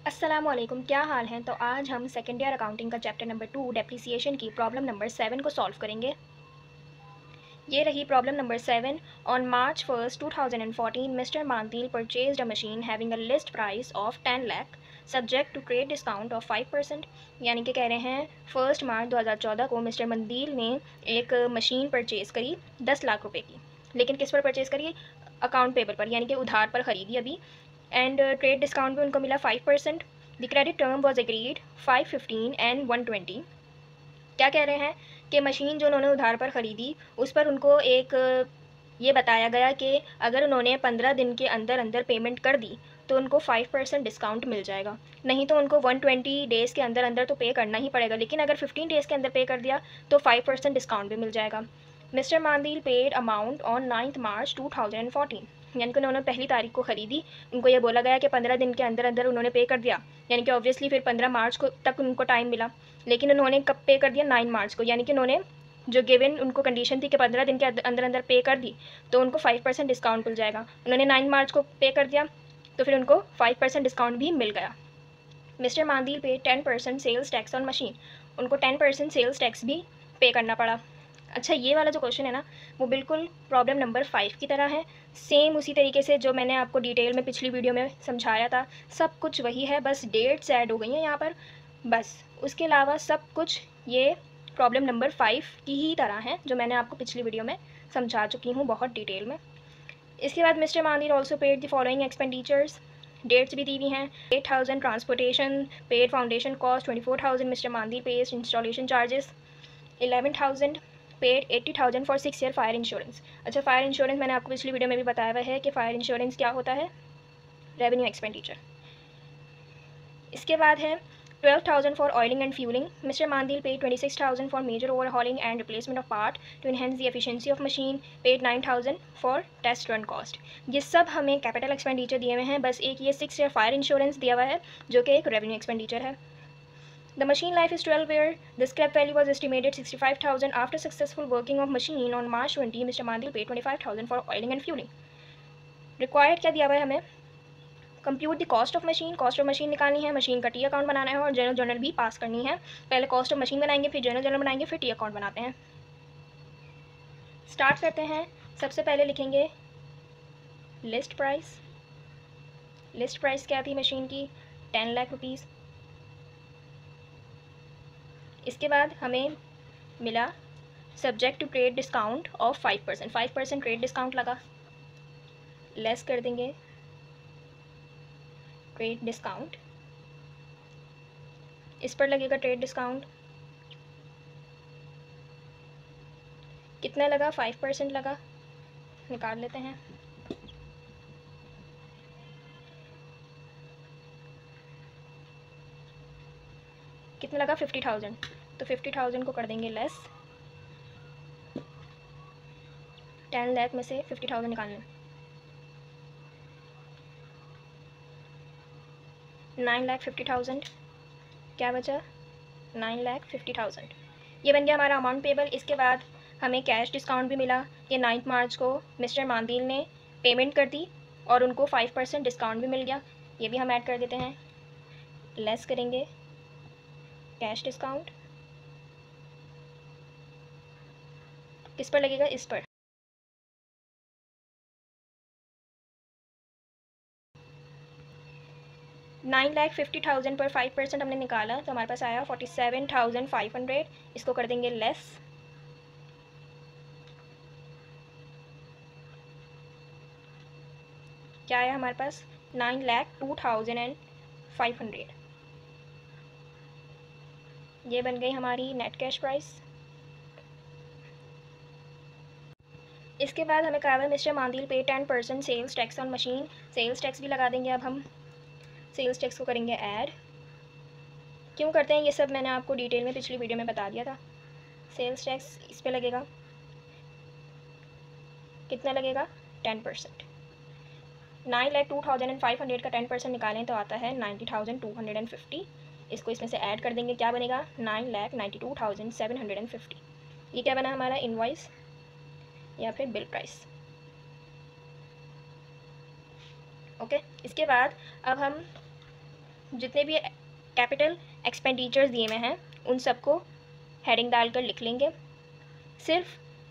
अस्सलामुअलैकुम, क्या हाल है। तो आज हम सेकेंड ईयर अकाउंटिंग का चैप्टर नंबर 2 डेप्रिसिएशन की प्रॉब्लम नंबर 7 को सॉल्व करेंगे। ये रही problem number 7। On March 1st 2014 mister Mantil purchased a machine having a list price of 10 lakh subject to trade discount of 5%। यानी कि कह रहे हैं 1 मार्च 2014 को मिस्टर मंदील ने एक मशीन परचेज़ करी 10 लाख रुपए की। लेकिन किस पर परचेज़ करी? अकाउंट पेबल पर, यानी कि उधार पर ख़रीदी अभी। एंड ट्रेड डिस्काउंट भी उनको मिला 5%। The credit term was agreed 5, 15 and 120। क्या कह रहे हैं कि मशीन जो उन्होंने उधार पर ख़रीदी उस पर उनको एक ये बताया गया कि अगर उन्होंने 15 दिन के अंदर अंदर पेमेंट कर दी तो उनको 5% डिस्काउंट मिल जाएगा, नहीं तो उनको 120 डेज़ के अंदर अंदर तो पे करना ही पड़ेगा, लेकिन अगर 15 डेज़ के अंदर पे कर दिया तो 5% डिस्काउंट भी मिल जाएगा। Mister Mandil paid amount on 9 मार्च 2014। यानी कि उन्होंने पहली तारीख को ख़रीदी, उनको ये बोला गया कि 15 दिन के अंदर अंदर उन्होंने पे कर दिया, यानी कि ऑब्वियसली फिर 15 मार्च को तक उनको टाइम मिला। लेकिन उन्होंने कब पे कर दिया? 9 मार्च को, यानी कि उन्होंने जो गिवन उनको कंडीशन थी कि 15 दिन के अंदर अंदर पे कर दी तो उनको 5% डिस्काउंट मिल जाएगा। उन्होंने 9 मार्च को पे कर दिया तो फिर उनको 5% डिस्काउंट भी मिल गया। मिस्टर मानदील पे 10% सेल्स टैक्स ऑन मशीन। उनको 10% सेल्स टैक्स भी पे करना पड़ा। अच्छा, ये वाला जो क्वेश्चन है ना, वो बिल्कुल प्रॉब्लम नंबर 5 की तरह है। सेम उसी तरीके से जो मैंने आपको डिटेल में पिछली वीडियो में समझाया था, सब कुछ वही है, बस डेट्स ऐड हो गई हैं यहाँ पर बस। उसके अलावा सब कुछ ये प्रॉब्लम नंबर 5 की ही तरह है, जो मैंने आपको पिछली वीडियो में समझा चुकी हूँ बहुत डिटेल में। इसके बाद mister Mandil also paid the following expenditures. Dates भी दी हुई हैं। 8,000 transportation paid, foundation cost 24,000 mister Mandil pays, installation charges 11,000 paid, 80,000 for 6 year fire insurance. अच्छा, फायर इंश्योरेंस मैंने आपको पिछली वीडियो में भी बताया हुआ है कि फायर इंश्योरेंस क्या होता है, रेवेन्यू एक्सपेंडिचर। इसके बाद है 12,000 for oiling and fueling. Mister Mandil paid 26,000 for major overhauling and replacement of part to enhance the efficiency of machine, paid 9,000 for test run cost. ये सब हमें कैपिटल एक्सपेंडिचर दिए हुए हैं, बस एक ये 6 ईयर फायर इंश्योरेंस दिया हुआ है जो कि एक रेवेन्यू एक्सपेंडिचर है। The machine life is 12 year. The scrap value was estimated 65,000. After successful working of machine on March 20, Mr. Mandil paid 25,000 for oiling and fueling. Required क्या दिया हुआ है हमें? Compute the cost of machine. Cost of machine निकालनी है, machine का T account बनाना है और जनरल जर्नल भी पास करनी है। पहले कॉस्ट ऑफ मशीन बनाएंगे, फिर जनरल जर्नल बनाएंगे, फिर टी अकाउंट बनाते हैं। स्टार्ट करते हैं। सबसे पहले लिखेंगे लिस्ट प्राइस। लिस्ट प्राइस क्या थी मशीन की? 10 लाख रुपीज़। इसके बाद हमें मिला subject to trade discount of 5%। 5% trade discount लगा, लेस कर देंगे ट्रेड डिस्काउंट। इस पर लगेगा ट्रेड डिस्काउंट, कितना लगा? 5% लगा, निकाल लेते हैं। कितना लगा? 50,000। तो 50,000 को कर देंगे लेस। 10 लाख में से 50,000 निकालना, 9,50,000। क्या बचा? 9,50,000। ये बन गया हमारा अमाउंट पेबल। इसके बाद हमें कैश डिस्काउंट भी मिला कि 9 मार्च को मिस्टर मानदील ने पेमेंट कर दी और उनको 5% डिस्काउंट भी मिल गया। ये भी हम ऐड कर देते हैं, लेस करेंगे कैश डिस्काउंट। किस पर लगेगा? इस पर। $9,50,000 पर 5% हमने निकाला तो हमारे पास आया 47,500। इसको कर देंगे लेस। क्या आया हमारे पास? 9,02,500। ये बन गई हमारी नेट कैश प्राइस। इसके बाद हमें कहा है मिस्टर मानदील पे 10% sales tax on machine. Sales tax भी लगा देंगे। अब हम सेल्स टैक्स को करेंगे ऐड। क्यों करते हैं ये सब मैंने आपको डिटेल में पिछली वीडियो में बता दिया था। सेल्स टैक्स इस पर लगेगा, कितना लगेगा? 10%। 9,02,500 का 10% निकालें तो आता है 90,250। इसको इसमें से ऐड कर देंगे, क्या बनेगा? 9,92,750। ये क्या बना हमारा? इनवॉइस या फिर बिल प्राइस। ओके। इसके बाद अब हम जितने भी कैपिटल एक्सपेंडिचर्स दिए हुए हैं उन सबको हेडिंग डालकर लिख लेंगे। सिर्फ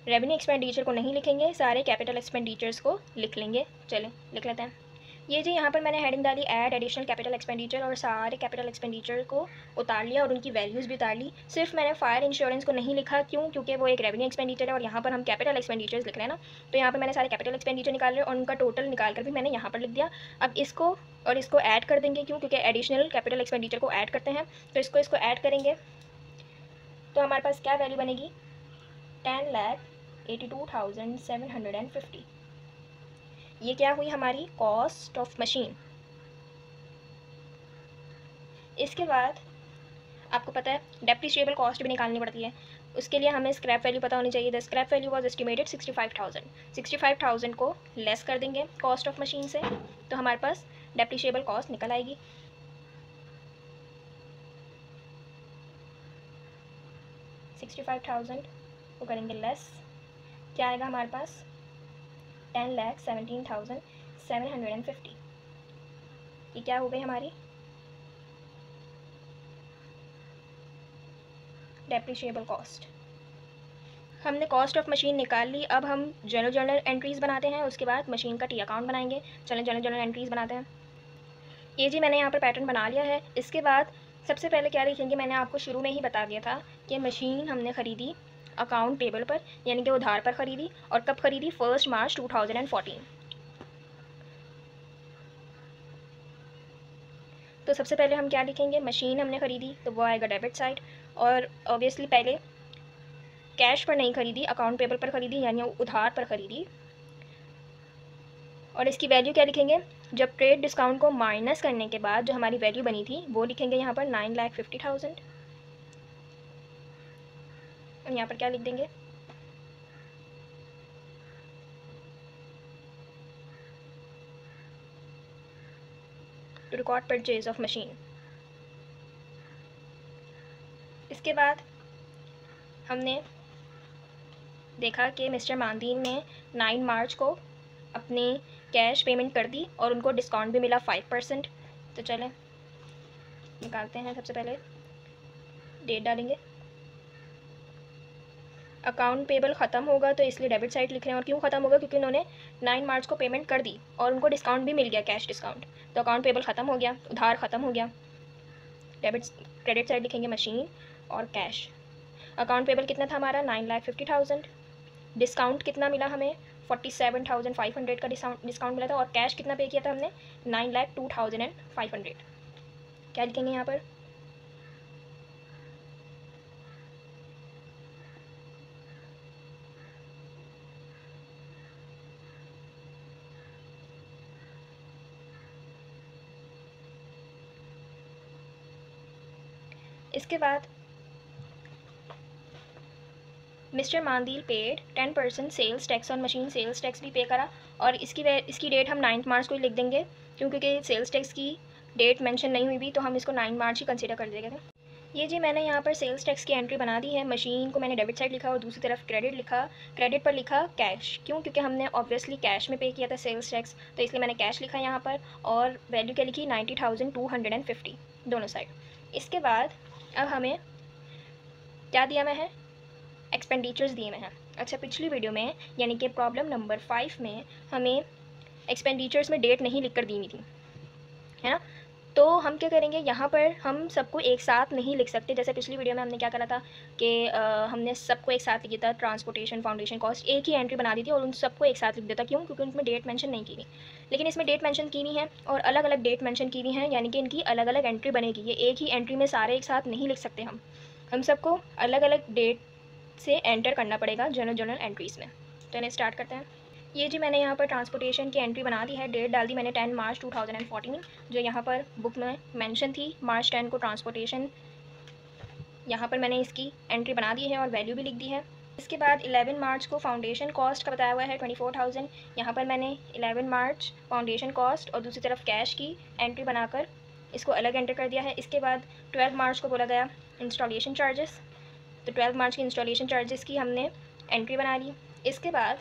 रेवेन्यू एक्सपेंडिचर को नहीं लिखेंगे, सारे कैपिटल एक्सपेंडिचर्स को लिख लेंगे। चलें लिख लेते हैं। ये जी यहाँ पर मैंने हेडिंग डाली ऐड एडिशनल कैपिटल एक्सपेंडिचर, और सारे कैपिटल एक्सपेंडिचर को उतार लिया और उनकी वैल्यूज़ भी उतार ली। सिर्फ मैंने फायर इंश्योरेंस को नहीं लिखा, क्यों? क्योंकि वो एक रेवेन्यू एक्सपेंडिचर है और यहाँ पर हम कैपिटल एक्सपेंडिचर्स लिख रहे हैं ना, तो यहाँ पर मैंने सारे कैपिटल एक्सपेंडिचर निकाल रहे और उनका टोटल निकाल कर भी मैंने यहाँ पर लिख दिया। अब इसको और इसको ऐड कर देंगे, क्यों? क्योंकि एडिशनल कैपिटल एक्सपेंडिचर को ऐड करते हैं, तो इसको ऐड करेंगे तो हमारे पास क्या वैल्यू बनेगी? 10,82,750। ये क्या हुई हमारी कॉस्ट ऑफ मशीन। इसके बाद आपको पता है डेप्रिशिएबल कॉस्ट भी निकालनी पड़ती है, उसके लिए हमें स्क्रैप वैल्यू पता होनी चाहिए। The scrap value was estimated 65,000। 65,000 को लेस कर देंगे कॉस्ट ऑफ मशीन से, तो हमारे पास डेप्रिशिएबल कॉस्ट निकल आएगी। $65,000 को करेंगे लेस, क्या आएगा हमारे पास? 10,17,750। ये क्या हो गई हमारी डेप्रिशिएबल कॉस्ट। हमने कॉस्ट ऑफ मशीन निकाल ली। अब हम जर्नल एंट्रीज़ बनाते हैं, उसके बाद मशीन का टी अकाउंट बनाएंगे। चलें जर्नल एंट्रीज़ बनाते हैं। ये जी मैंने यहाँ पर पैटर्न बना लिया है। इसके बाद सबसे पहले क्या लिखेंगे, मैंने आपको शुरू में ही बता दिया था कि मशीन हमने ख़रीदी अकाउंट पेबल पर, यानी कि उधार पर ख़रीदी, और कब ख़रीदी? 1 मार्च 2014। तो सबसे पहले हम क्या लिखेंगे, मशीन हमने ख़रीदी तो वो आएगा डेबिट साइड, और ऑब्वियसली पहले कैश पर नहीं ख़रीदी, अकाउंट पेबल पर ख़रीदी यानी उधार पर ख़रीदी। और इसकी वैल्यू क्या लिखेंगे? जब ट्रेड डिस्काउंट को माइनस करने के बाद जो हमारी वैल्यू बनी थी वो लिखेंगे यहाँ पर 9,50,000। और यहाँ पर क्या लिख देंगे? To record purchase of machine. इसके बाद हमने देखा कि मिस्टर मानदीन ने 9 मार्च को अपनी कैश पेमेंट कर दी और उनको डिस्काउंट भी मिला 5%। तो चलें निकालते हैं। सबसे पहले डेट डालेंगे। अकाउंट पेबल ख़त्म होगा तो इसलिए डेबिट साइड लिख रहे हैं। और क्यों ख़त्म होगा? क्योंकि उन्होंने 9 मार्च को पेमेंट कर दी और उनको डिस्काउंट भी मिल गया, कैश डिस्काउंट, तो अकाउंट पेबल ख़त्म हो गया, उधार ख़त्म हो गया। क्रेडिट साइड लिखेंगे मशीन और कैश। अकाउंट पेबल कितना था हमारा? 9,50,000। डिस्काउंट कितना मिला हमें? 47,500 का डिस्काउंट मिला था। और कैश कितना पे किया था हमने? 9,02,500। क्या लिखेंगे यहाँ पर? इसके बाद mister Mandil paid 10% sales tax on machine. Sales tax भी पे करा, और इसकी डेट हम 9 मार्च को ही लिख देंगे, क्योंकि सेल्स टैक्स की डेट मेंशन नहीं हुई भी, तो हम इसको 9 मार्च ही कंसीडर कर देंगे। ये जी मैंने यहाँ पर सेल्स टैक्स की एंट्री बना दी है। मशीन को मैंने डेबिट साइड लिखा और दूसरी तरफ क्रेडिट लिखा। क्रेडिट पर लिखा कैश, क्यों? क्योंकि हमने ऑब्वियसली कैश में पे किया था सेल्स टैक्स, तो इसलिए मैंने कैश लिखा यहाँ पर। और वैल्यू क्या लिखी? 90,250 दोनों साइड। इसके बाद अब हमें क्या दिया हुआ है? एक्सपेंडिचर्स दिए हुए हैं। अच्छा, पिछली वीडियो में यानी कि प्रॉब्लम नंबर 5 में हमें एक्सपेंडिचर्स में डेट नहीं लिख कर दी हुई थी, है ना? तो हम क्या करेंगे, यहाँ पर हम सबको एक साथ नहीं लिख सकते। जैसे पिछली वीडियो में हमने क्या करा था कि हमने सबको एक साथ लिखा था, ट्रांसपोर्टेशन, फाउंडेशन कॉस्ट, एक ही एंट्री बना दी थी और उन सबको एक साथ लिख देता। क्यों? क्योंकि उनमें डेट मेंशन नहीं की हुई। लेकिन इसमें डेट मेंशन की हुई है और अलग अलग डेट मेंशन की हुई हैं, यानी कि इनकी अलग अलग एंट्री बनेगी। ये एक ही एंट्री में सारे एक साथ नहीं लिख सकते हम सबको अलग अलग डेट से एंटर करना पड़ेगा जर्नल एंट्रीज़ में। तो इन्हें स्टार्ट करते हैं। ये जी मैंने यहाँ पर ट्रांसपोर्टेशन की एंट्री बना दी है। डेट डाल दी मैंने 10 मार्च 2014, जो यहाँ पर बुक में मेंशन थी। मार्च 10 को ट्रांसपोर्टेशन, यहाँ पर मैंने इसकी एंट्री बना दी है और वैल्यू भी लिख दी है। इसके बाद 11 मार्च को फाउंडेशन कॉस्ट का बताया हुआ है 24,000। यहाँ पर मैंने 11 मार्च फाउंडेशन कॉस्ट और दूसरी तरफ कैश की एंट्री बनाकर इसको अलग एंटर कर दिया है। इसके बाद 12 मार्च को बोला गया इंस्टॉलेशन चार्जेस, तो 12 मार्च की इंस्टॉलेशन चार्जेस की हमने एंट्री बना ली। इसके बाद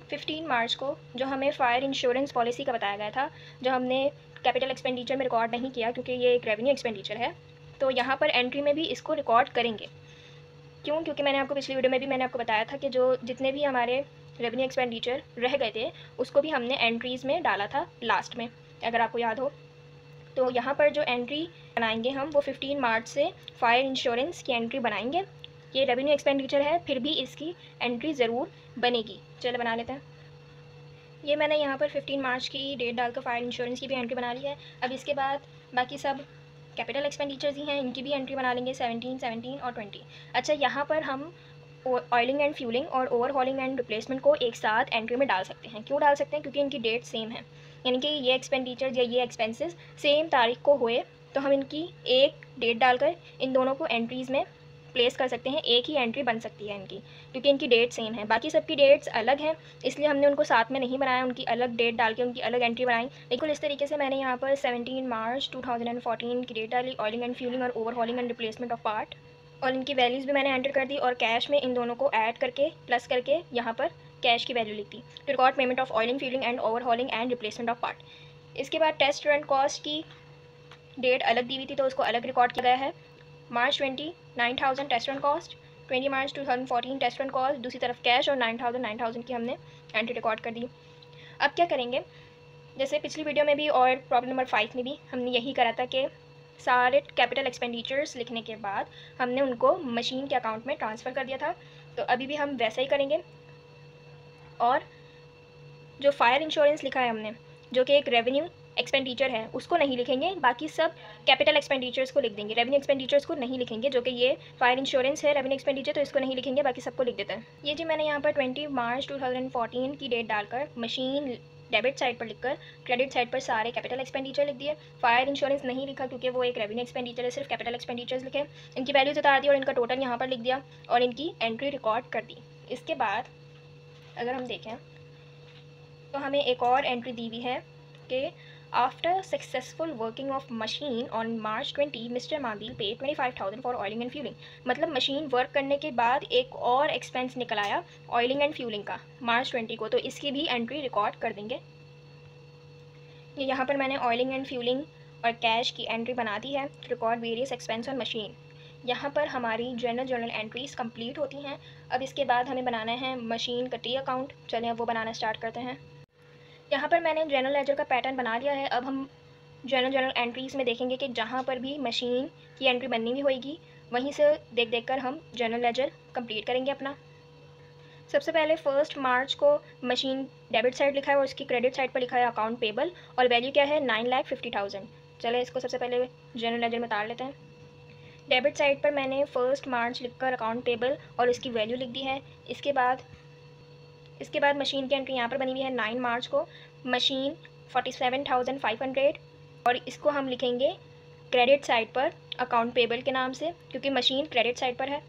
15 मार्च को जो हमें फायर इंश्योरेंस पॉलिसी का बताया गया था, जो हमने कैपिटल एक्सपेंडिचर में रिकॉर्ड नहीं किया क्योंकि ये एक रेवेन्यू एक्सपेंडिचर है, तो यहाँ पर एंट्री में भी इसको रिकॉर्ड करेंगे। क्यों? क्योंकि मैंने आपको पिछली वीडियो में भी मैंने आपको बताया था कि जो जितने भी हमारे रेवेन्यू एक्सपेंडिचर रह गए थे उसको भी हमने एंट्रीज़ में डाला था लास्ट में, अगर आपको याद हो। तो यहाँ पर जो एंट्री बनाएंगे हम वो 15 मार्च से फायर इंश्योरेंस की एंट्री बनाएंगे। ये रेवेन्यू एक्सपेंडिचर है, फिर भी इसकी एंट्री ज़रूर बनेगी। चलो बना लेते हैं। ये मैंने यहाँ पर 15 मार्च की डेट डालकर फायर इंश्योरेंस की भी एंट्री बना ली है। अब इसके बाद बाकी सब कैपिटल एक्सपेंडिचर्स ही हैं, इनकी भी एंट्री बना लेंगे 17, 17 और 20। अच्छा, यहाँ पर हम ऑयलिंग एंड फ्यूलिंग और ओवरहॉलिंग एंड रिप्लेसमेंट को एक साथ एंट्री में डाल सकते हैं। क्यों डाल सकते हैं? क्योंकि इनकी डेट सेम है, यानी कि ये एक्सपेंडिचर या ये एक्सपेंसेस सेम तारीख को हुए, तो हम इनकी एक डेट डालकर इन दोनों को एंट्रीज़ में प्लेस कर सकते हैं। एक ही एंट्री बन सकती है इनकी, क्योंकि इनकी डेट सेम है। बाकी सबकी डेट्स अलग हैं, इसलिए हमने उनको साथ में नहीं बनाया, उनकी अलग डेट डाल के उनकी अलग एंट्री बनाई। बिल्कुल इस तरीके से मैंने यहाँ पर 17 मार्च 2014 की डेट डाली, ऑयलिंग एंड फ्यूलिंग और overhauling and replacement of part, और इनकी वैल्यूज़ भी मैंने एंटर कर दी, और कैश में इन दोनों को ऐड करके प्लस करके यहाँ पर कैश की वैल्यू लिख दी। तो record payment of oiling, fuelling and overhauling and replacement of part. इसके बाद टेस्ट रन कॉस्ट की डेट अलग दी हुई थी, तो उसको अलग रिकॉर्ड किया गया है। मार्च 20 9,000 टेस्ट रन कॉस्ट, 20 मार्च 2014 टेस्ट रन कॉस्ट, दूसरी तरफ कैश और 9,000 की हमने एंट्री रिकॉर्ड कर दी। अब क्या करेंगे, जैसे पिछली वीडियो में भी और प्रॉब्लम नंबर 5 में भी हमने यही करा था कि सारे कैपिटल एक्सपेंडिचर्स लिखने के बाद हमने उनको मशीन के अकाउंट में ट्रांसफ़र कर दिया था, तो अभी भी हम वैसा ही करेंगे। और जो फायर इंश्योरेंस लिखा है हमने, जो कि एक रेवेन्यू एक्सपेंडिचर है, उसको नहीं लिखेंगे, बाकी सब कैपिटल एक्सपेंडिचर्स को लिख देंगे। रेवेन्यू एक्सपेंडिचर्स को नहीं लिखेंगे, जो कि ये फायर इंश्योरेंस है रेवेन्यू एक्सपेंडिचर, तो इसको नहीं लिखेंगे, बाकी सबको लिख देते हैं। ये जी मैंने यहाँ पर 20 मार्च 2014 की डेट डालकर मशीन डेबिट साइड पर लिखकर क्रेडिट साइड पर सारे कैपिटल एक्सपेंडिचर लिख दिए। फायर इंश्योरेंस नहीं लिखा क्योंकि वो एक रेवेन्यू एक्सपेंडिचर है, सिर्फ कैपिटल एक्सपेंडिचर्स लिखे, इनकी वैल्यूज उतार दी और इनका टोटल यहाँ पर लिख दिया और इनकी एंट्री रिकॉर्ड कर दी। इसके बाद अगर हम देखें तो हमें एक और एंट्री दी हुई है कि after successful working of machine on March 20 mister Mandi pay 25,000 for oiling and fueling. मतलब मशीन वर्क करने के बाद एक और एक्सपेंस निकल आया ऑयलिंग एंड फ्यूलिंग का मार्च 20 को, तो इसकी भी एंट्री रिकॉर्ड कर देंगे। ये यहाँ पर मैंने ऑयलिंग एंड फ्यूलिंग और कैश की एंट्री बना दी है। Record various expense on machine. यहाँ पर हमारी जर्नल एंट्रीज कंप्लीट होती हैं। अब इसके बाद हमें बनाना है मशीन का टी अकाउंट। चलें अब वो बनाना स्टार्ट करते हैं। यहाँ पर मैंने जनरल लेजर का पैटर्न बना लिया है। अब हम जनरल एंट्रीज़ में देखेंगे कि जहाँ पर भी मशीन की एंट्री बननी हुई होगी वहीं से देख देख कर हम जनरल लेजर कंप्लीट करेंगे अपना। सबसे पहले 1 मार्च को मशीन डेबिट साइड लिखा है और उसकी क्रेडिट साइड पर लिखा है अकाउंट पेबल, और वैल्यू क्या है 9,50,000। चले इसको सबसे पहले जनरल लेजर में उतार लेते हैं। डेबिट साइड पर मैंने 1 मार्च लिखकर अकाउंट पेबल और उसकी वैल्यू लिख दी है। इसके बाद मशीन की एंट्री यहाँ पर बनी हुई है 9 मार्च को, मशीन 47,500, और इसको हम लिखेंगे क्रेडिट साइड पर अकाउंट पेबल के नाम से, क्योंकि मशीन क्रेडिट साइड पर है।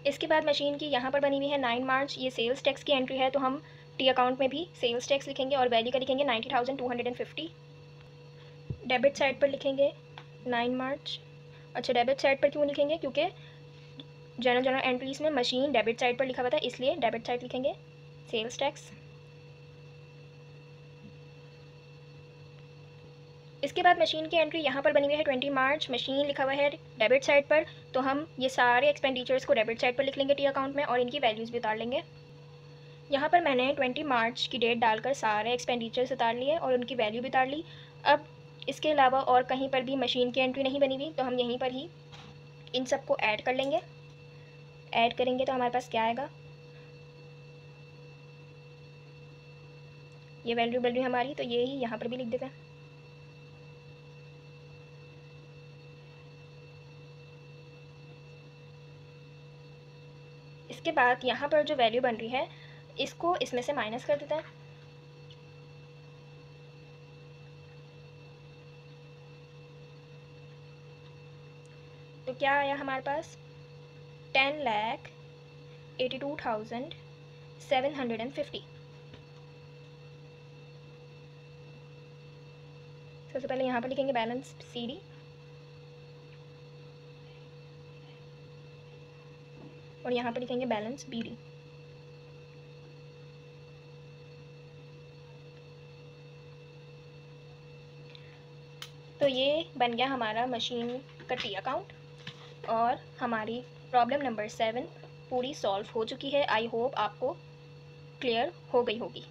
इसके बाद मशीन की यहाँ पर बनी हुई है 9 मार्च, ये सेल्स टैक्स की एंट्री है, तो हम टी अकाउंट में भी सेल्स टैक्स लिखेंगे और वैल्यू का लिखेंगे 90,250। डेबिट साइड पर लिखेंगे 9 मार्च। अच्छा, डेबिट साइड पर क्यों लिखेंगे? क्योंकि जनरल एंट्रीज में मशीन डेबिट साइड पर लिखा हुआ था, इसलिए डेबिट साइड लिखेंगे सेल्स टैक्स। इसके बाद मशीन की एंट्री यहाँ पर बनी हुई है 20 मार्च, मशीन लिखा हुआ है डेबिट साइड पर, तो हम ये सारे एक्सपेंडिचर्स को डेबिट साइड पर लिख लेंगे टी अकाउंट में और इनकी वैल्यूज़ भी उतार लेंगे। यहाँ पर मैंने 20 मार्च की डेट डालकर सारे एक्सपेंडिचर्स उतार लिए और उनकी वैल्यू भी उतार ली। अब इसके अलावा और कहीं पर भी मशीन की एंट्री नहीं बनी हुई, तो हम यहीं पर ही इन सबको ऐड कर लेंगे। ऐड करेंगे तो हमारे पास क्या आएगा, ये वैल्यू हमारी, तो ये ही यहाँ पर भी लिख देते हैं। इसके बाद यहाँ पर जो वैल्यू बन रही है इसको इसमें से माइनस कर देते हैं। तो क्या आया हमारे पास 10,82,750। सबसे पहले यहाँ पर लिखेंगे बैलेंस CD और यहाँ पर लिखेंगे बैलेंस BD। तो ये बन गया हमारा मशीन का टी अकाउंट और हमारी प्रॉब्लम नंबर 7 पूरी सॉल्व हो चुकी है। आई होप आपको क्लियर हो गई होगी।